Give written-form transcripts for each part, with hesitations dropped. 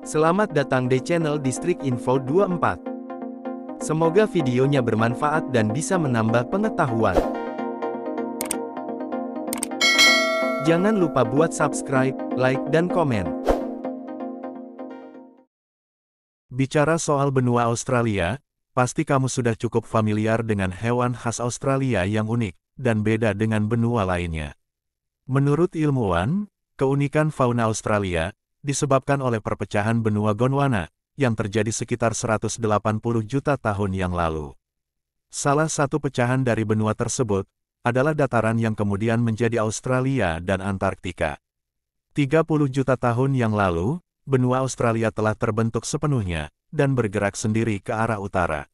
Selamat datang di channel Distrik Info 24. Semoga videonya bermanfaat dan bisa menambah pengetahuan. Jangan lupa buat subscribe, like, dan komen. Bicara soal benua Australia, pasti kamu sudah cukup familiar dengan hewan khas Australia yang unik dan beda dengan benua lainnya. Menurut ilmuwan, keunikan fauna Australia disebabkan oleh perpecahan benua Gondwana yang terjadi sekitar 180 juta tahun yang lalu. Salah satu pecahan dari benua tersebut adalah dataran yang kemudian menjadi Australia dan Antarktika. 30 juta tahun yang lalu, benua Australia telah terbentuk sepenuhnya dan bergerak sendiri ke arah utara.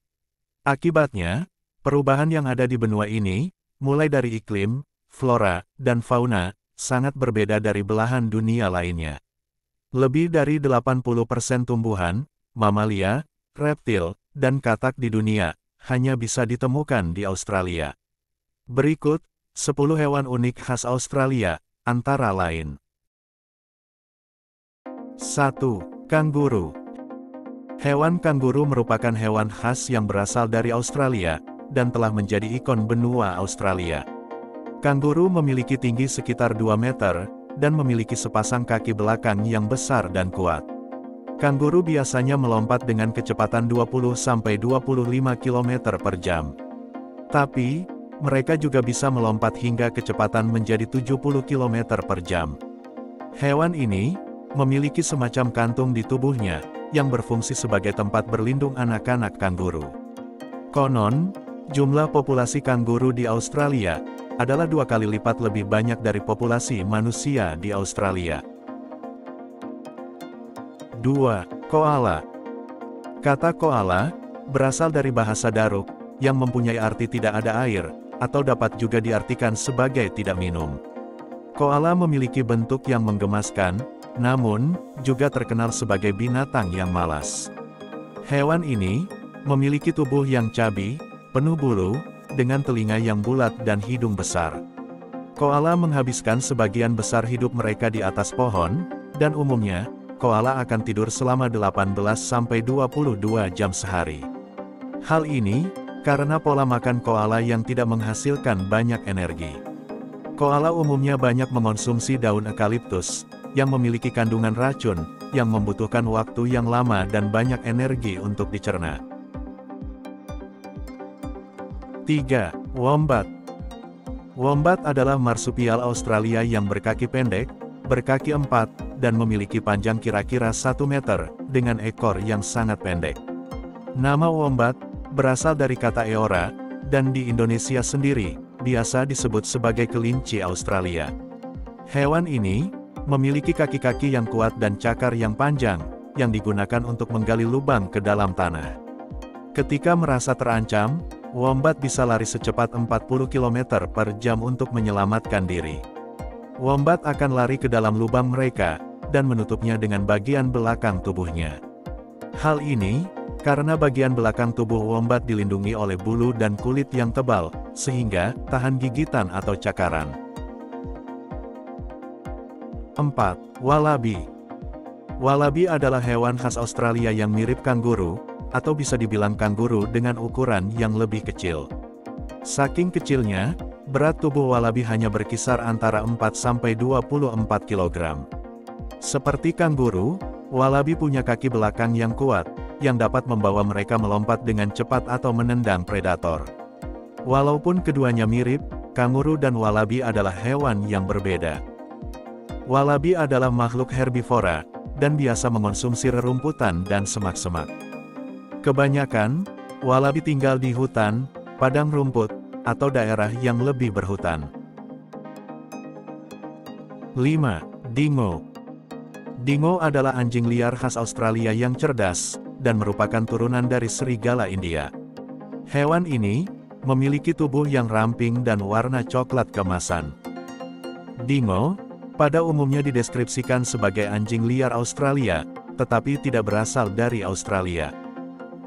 Akibatnya, perubahan yang ada di benua ini, mulai dari iklim, flora, dan fauna, sangat berbeda dari belahan dunia lainnya. Lebih dari 80% tumbuhan, mamalia, reptil, dan katak di dunia hanya bisa ditemukan di Australia. Berikut 10 hewan unik khas Australia, antara lain. 1. Kanguru. Hewan kanguru merupakan hewan khas yang berasal dari Australia dan telah menjadi ikon benua Australia. Kanguru memiliki tinggi sekitar 2 meter dan memiliki sepasang kaki belakang yang besar dan kuat. Kanguru biasanya melompat dengan kecepatan 20-25 km per jam. Tapi, mereka juga bisa melompat hingga kecepatan menjadi 70 km per jam. Hewan ini memiliki semacam kantung di tubuhnya yang berfungsi sebagai tempat berlindung anak-anak kanguru. Konon, jumlah populasi kanguru di Australia adalah 2 kali lipat lebih banyak dari populasi manusia di Australia. 2. Koala. Kata koala berasal dari bahasa Daruk yang mempunyai arti tidak ada air, atau dapat juga diartikan sebagai tidak minum. Koala memiliki bentuk yang menggemaskan, namun juga terkenal sebagai binatang yang malas. Hewan ini memiliki tubuh yang cabi, penuh bulu, dengan telinga yang bulat dan hidung besar. Koala menghabiskan sebagian besar hidup mereka di atas pohon, dan umumnya, koala akan tidur selama 18-22 jam sehari. Hal ini, karena pola makan koala yang tidak menghasilkan banyak energi. Koala umumnya banyak mengonsumsi daun eukaliptus, yang memiliki kandungan racun, yang membutuhkan waktu yang lama dan banyak energi untuk dicerna. 3. Wombat. Wombat adalah marsupial Australia yang berkaki pendek, berkaki 4, dan memiliki panjang kira-kira 1 meter, dengan ekor yang sangat pendek. Nama wombat berasal dari kata eora, dan di Indonesia sendiri, biasa disebut sebagai kelinci Australia. Hewan ini memiliki kaki-kaki yang kuat dan cakar yang panjang, yang digunakan untuk menggali lubang ke dalam tanah. Ketika merasa terancam, wombat bisa lari secepat 40 km per jam untuk menyelamatkan diri. Wombat akan lari ke dalam lubang mereka, dan menutupnya dengan bagian belakang tubuhnya. Hal ini, karena bagian belakang tubuh wombat dilindungi oleh bulu dan kulit yang tebal, sehingga tahan gigitan atau cakaran. 4. Wallaby. Wallaby adalah hewan khas Australia yang mirip kanguru, atau bisa dibilang kanguru dengan ukuran yang lebih kecil. Saking kecilnya, berat tubuh wallaby hanya berkisar antara 4-24 kg. Seperti kanguru, wallaby punya kaki belakang yang kuat, yang dapat membawa mereka melompat dengan cepat atau menendang predator. Walaupun keduanya mirip, kanguru dan wallaby adalah hewan yang berbeda. Wallaby adalah makhluk herbivora, dan biasa mengonsumsi rerumputan dan semak-semak. Kebanyakan, wallaby tinggal di hutan, padang rumput, atau daerah yang lebih berhutan. 5. Dingo. Dingo adalah anjing liar khas Australia yang cerdas, dan merupakan turunan dari serigala India. Hewan ini memiliki tubuh yang ramping dan warna coklat keemasan. Dingo pada umumnya dideskripsikan sebagai anjing liar Australia, tetapi tidak berasal dari Australia.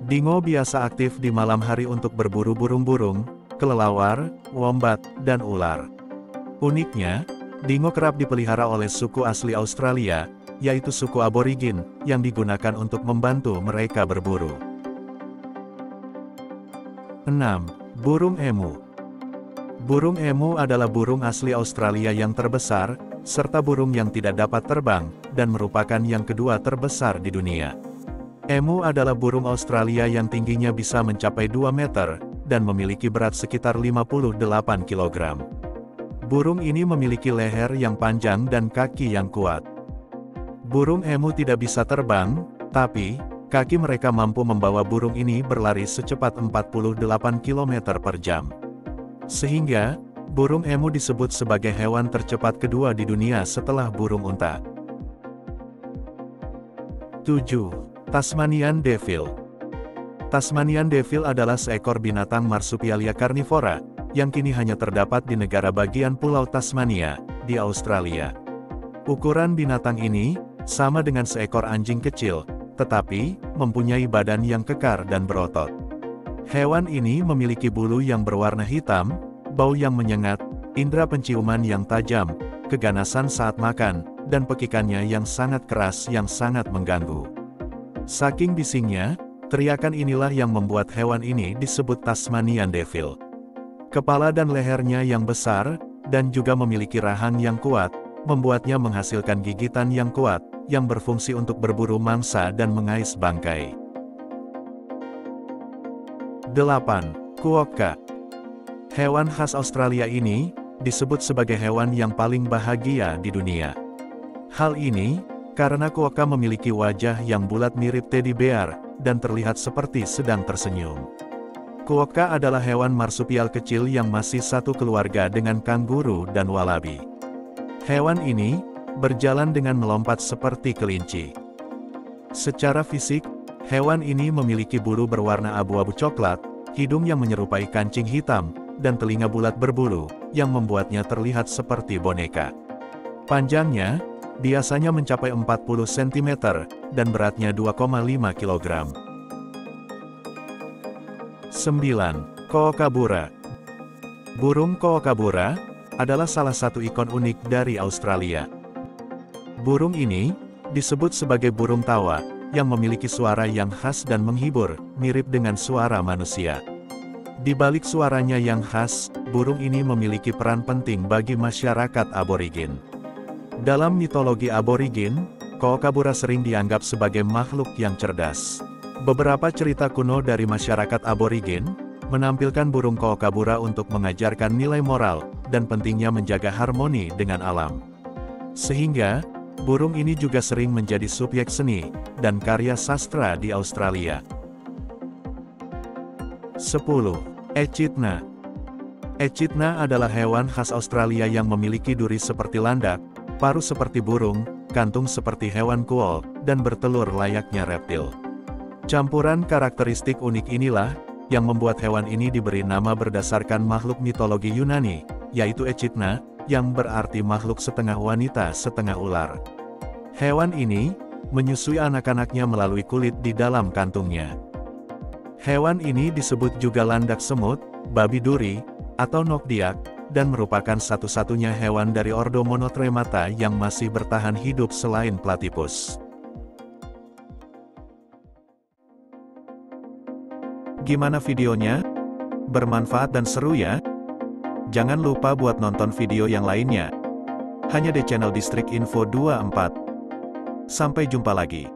Dingo biasa aktif di malam hari untuk berburu burung-burung, kelelawar, wombat, dan ular. Uniknya, dingo kerap dipelihara oleh suku asli Australia, yaitu suku aborigin, yang digunakan untuk membantu mereka berburu. 6. Burung emu. Burung emu adalah burung asli Australia yang terbesar, serta burung yang tidak dapat terbang, dan merupakan yang kedua terbesar di dunia. Emu adalah burung Australia yang tingginya bisa mencapai 2 meter, dan memiliki berat sekitar 58 kg. Burung ini memiliki leher yang panjang dan kaki yang kuat. Burung emu tidak bisa terbang, tapi, kaki mereka mampu membawa burung ini berlari secepat 48 km per jam. Sehingga, burung emu disebut sebagai hewan tercepat kedua di dunia setelah burung unta. 7. Tasmanian Devil. Tasmanian Devil adalah seekor binatang marsupialia karnivora, yang kini hanya terdapat di negara bagian Pulau Tasmania, di Australia. Ukuran binatang ini, sama dengan seekor anjing kecil, tetapi, mempunyai badan yang kekar dan berotot. Hewan ini memiliki bulu yang berwarna hitam, bau yang menyengat, indera penciuman yang tajam, keganasan saat makan, dan pekikannya yang sangat keras yang sangat mengganggu. Saking bisingnya, teriakan inilah yang membuat hewan ini disebut Tasmanian Devil. Kepala dan lehernya yang besar, dan juga memiliki rahang yang kuat, membuatnya menghasilkan gigitan yang kuat, yang berfungsi untuk berburu mangsa dan mengais bangkai. 8. Quokka. Hewan khas Australia ini, disebut sebagai hewan yang paling bahagia di dunia. Hal ini, karena quokka memiliki wajah yang bulat mirip teddy bear, dan terlihat seperti sedang tersenyum. Quokka adalah hewan marsupial kecil yang masih satu keluarga dengan kanguru dan walabi. Hewan ini, berjalan dengan melompat seperti kelinci. Secara fisik, hewan ini memiliki bulu berwarna abu-abu coklat, hidung yang menyerupai kancing hitam, dan telinga bulat berbulu, yang membuatnya terlihat seperti boneka. Panjangnya, biasanya mencapai 40 cm, dan beratnya 2,5 kg. 9. Kookaburra. Burung kookaburra adalah salah satu ikon unik dari Australia. Burung ini disebut sebagai burung tawa, yang memiliki suara yang khas dan menghibur, mirip dengan suara manusia. Di balik suaranya yang khas, burung ini memiliki peran penting bagi masyarakat aborigin. Dalam mitologi aborigin, kookaburra sering dianggap sebagai makhluk yang cerdas. Beberapa cerita kuno dari masyarakat aborigin, menampilkan burung kookaburra untuk mengajarkan nilai moral, dan pentingnya menjaga harmoni dengan alam. Sehingga, burung ini juga sering menjadi subjek seni, dan karya sastra di Australia. 10. Echidna. Echidna adalah hewan khas Australia yang memiliki duri seperti landak, paruh seperti burung, kantung seperti hewan kuol, dan bertelur layaknya reptil. Campuran karakteristik unik inilah, yang membuat hewan ini diberi nama berdasarkan makhluk mitologi Yunani, yaitu Echidna, yang berarti makhluk setengah wanita setengah ular. Hewan ini, menyusui anak-anaknya melalui kulit di dalam kantungnya. Hewan ini disebut juga landak semut, babi duri, atau nokdiak, dan merupakan satu-satunya hewan dari ordo Monotremata yang masih bertahan hidup selain platypus. Gimana videonya? Bermanfaat dan seru ya? Jangan lupa buat nonton video yang lainnya. Hanya di channel Distrik Info 24. Sampai jumpa lagi.